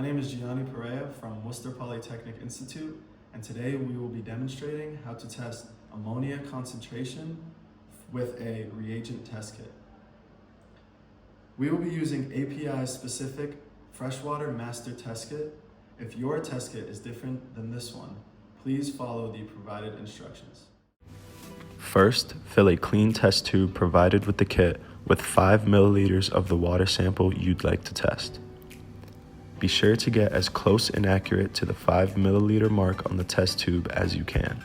My name is Gianni Perea from Worcester Polytechnic Institute, and today we will be demonstrating how to test ammonia concentration with a reagent test kit. We will be using API-specific freshwater master test kit. If your test kit is different than this one, please follow the provided instructions. First, fill a clean test tube provided with the kit with 5 milliliters of the water sample you'd like to test. Be sure to get as close and accurate to the 5 milliliter mark on the test tube as you can.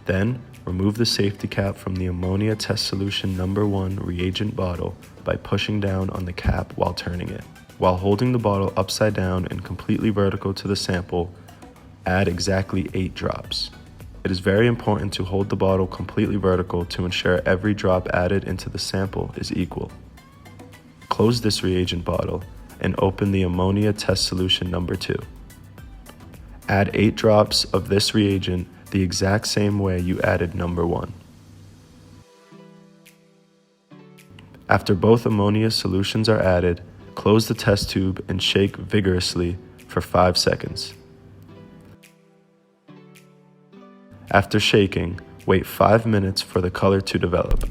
Then, remove the safety cap from the ammonia test solution number 1 reagent bottle by pushing down on the cap while turning it. While holding the bottle upside down and completely vertical to the sample, add exactly 8 drops. It is very important to hold the bottle completely vertical to ensure every drop added into the sample is equal. Close this reagent bottle and open the ammonia test solution number 2. Add 8 drops of this reagent the exact same way you added number 1. After both ammonia solutions are added, close the test tube and shake vigorously for 5 seconds. After shaking, wait 5 minutes for the color to develop.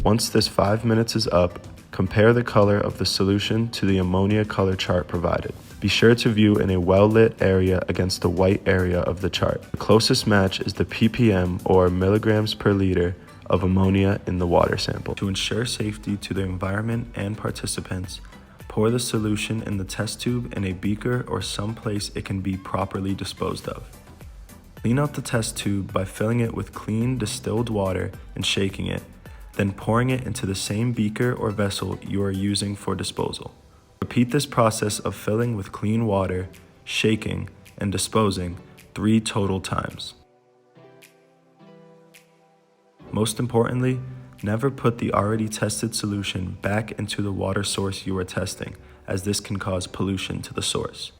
Once this 5 minutes is up, compare the color of the solution to the ammonia color chart provided. Be sure to view in a well-lit area against the white area of the chart. The closest match is the ppm or milligrams per liter of ammonia in the water sample. To ensure safety to the environment and participants, pour the solution in the test tube in a beaker or someplace it can be properly disposed of. Clean out the test tube by filling it with clean distilled water and shaking it, then pouring it into the same beaker or vessel you are using for disposal. Repeat this process of filling with clean water, shaking, and disposing 3 total times. Most importantly, never put the already tested solution back into the water source you are testing, as this can cause pollution to the source.